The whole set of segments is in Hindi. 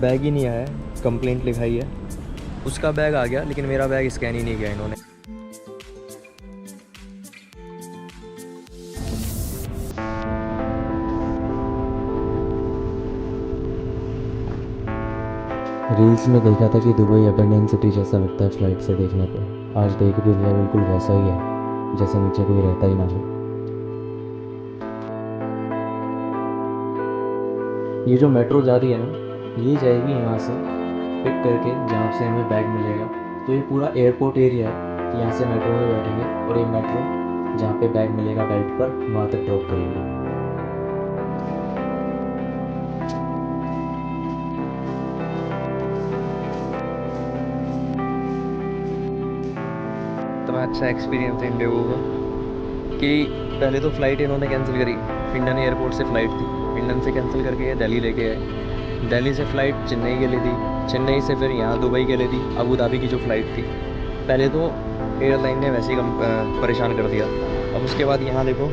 बैग ही नहीं आया, कंप्लेंट लिखाई है। उसका बैग आ गया लेकिन मेरा बैग स्कैन ही नहीं किया इन्होंने। रील्स में देखा था कि दुबई अबंडेंट सिटी जैसा लगता है फ्लाइट से देखने पर। आज देख भी लिया, बिल्कुल वैसा ही है जैसे नीचे कोई रहता ही ना हो। ये जो मेट्रो जा रही है ना, ये जाएगी यहाँ से पिक करके जहाँ से हमें बैग मिलेगा। तो ये पूरा एयरपोर्ट एरिया है, यहाँ से मेट्रो में बैठेंगे और ये मेट्रो जहाँ पे बैग मिलेगा बेल्ट पर वहाँ तक ड्रॉप करेगी। इतना अच्छा एक्सपीरियंस है इन लोगों का कि पहले तो फ़्लाइट इन्होंने कैंसिल करी। पिंडन एयरपोर्ट से फ़्लाइट थी, पिंडन से कैंसिल करके ये दिल्ली लेके आए। दिल्ली से फ़्लाइट चेन्नई के लिए थी, चेन्नई से फिर यहाँ दुबई के लिए थी, अबू धाबी की जो फ़्लाइट थी। पहले तो एयरलाइन ने वैसे ही परेशान कर दिया। अब उसके बाद यहाँ देखो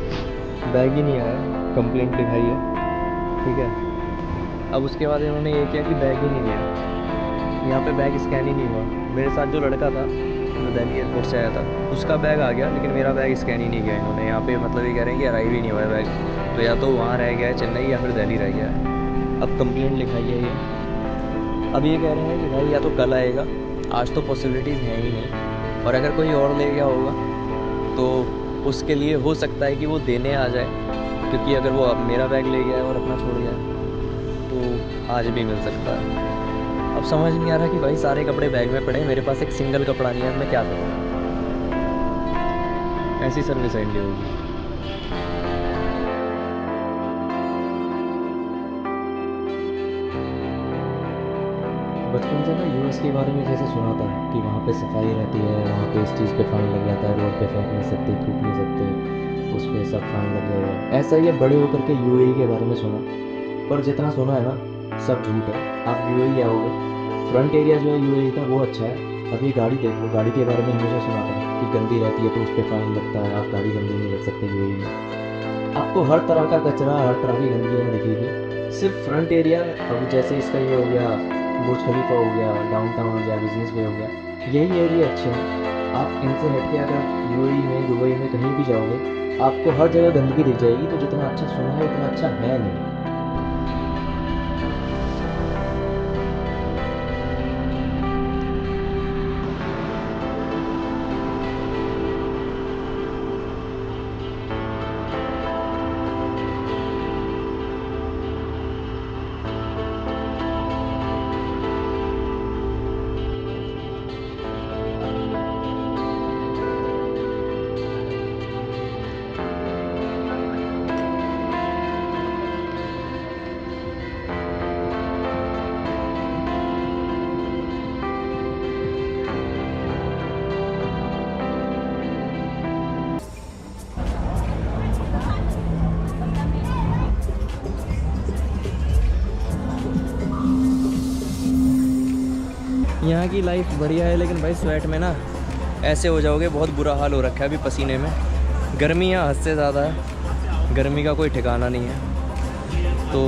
बैग ही नहीं आया, कंप्लेंट लिखाई है, ठीक है। अब उसके बाद इन्होंने ये किया कि बैग ही नहीं दिया, यहाँ पे बैग स्कैन ही नहीं हुआ। मेरे साथ जो लड़का था जो दिल्ली एयरपोर्ट से आया था, उसका बैग आ गया लेकिन मेरा बैग स्कैन ही नहीं किया इन्होंने। यहाँ पे मतलब ये कह रहे हैं कि अराइव ही नहीं हुआ है बैग, तो या तो वहाँ रह गया है चेन्नई या फिर दिल्ली रह गया है। अब कंप्लेंट लिखाई है ये। अब ये कह रहे हैं कि भाई या तो कल आएगा, आज तो पॉसिबिलिटीज़ हैं ही नहीं, और अगर कोई और ले गया होगा तो उसके लिए हो सकता है कि वो देने आ जाए, क्योंकि अगर वो अब मेरा बैग ले गया है और अपना छोड़ गया है तो आज भी मिल सकता है। अब समझ नहीं आ रहा कि भाई सारे कपड़े बैग में पड़े हैं, मेरे पास एक सिंगल कपड़ा नहीं है, अब मैं क्या करूँ। ऐसी सर्विस है इंडिया की। बचपन से ना यूएस के बारे में जैसे सुना था कि वहाँ पे सफाई रहती है, वहाँ पे इस चीज़ पे फाइन लग जाता है, रोड पे फेंक नहीं सकते, थूक नहीं सकते, उस पर सब फाइन लग जाएगा। ऐसा ही है बड़े होकर के यूएई के बारे में सुना, पर जितना सुना है ना सब झूठ है। आप यूएई आओगे, फ्रंट एरिया जो है यूएई का वो अच्छा है। अभी गाड़ी देख लो, गाड़ी के बारे में हमेशा सुना था कि गंदी रहती है तो उस पर फाइन लगता है, आप गाड़ी गंदी नहीं रख सकते यूएई में। आपको हर तरह का कचरा, हर तरह की गंदगी दिखेगी। सिर्फ फ्रंट एरिया, अब जैसे इसका ये हो गया बुर्ज खलीफा हो गया, डाउनटाउन हो गया, बिजनेस वे हो गया, यही एरिया अच्छे हैं। आप इनसे हट के अगर यूएई में, दुबई में कहीं भी जाओगे, आपको हर जगह गंदगी दिख जाएगी। तो जितना अच्छा सुना है उतना अच्छा है नहीं। यहाँ की लाइफ बढ़िया है लेकिन भाई स्वेट में ना ऐसे हो जाओगे, बहुत बुरा हाल हो रखा है अभी पसीने में। गर्मी यहाँ हद से ज़्यादा है, गर्मी का कोई ठिकाना नहीं है। तो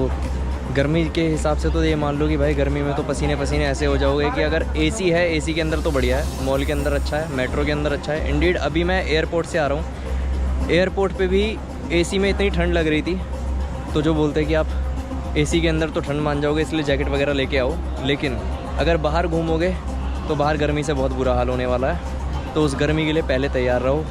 गर्मी के हिसाब से तो ये मान लो कि भाई गर्मी में तो पसीने पसीने ऐसे हो जाओगे कि अगर एसी है, एसी के अंदर तो बढ़िया है, मॉल के अंदर अच्छा है, मेट्रो के अंदर अच्छा है। इंडीड अभी मैं एयरपोर्ट से आ रहा हूँ, एयरपोर्ट पे भी एसी में इतनी ठंड लग रही थी, तो जो बोलते हैं कि आप एसी के अंदर तो ठंड मान जाओगे इसलिए जैकेट वगैरह लेके आओ, लेकिन अगर बाहर घूमोगे तो बाहर गर्मी से बहुत बुरा हाल होने वाला है। तो उस गर्मी के लिए पहले तैयार रहो।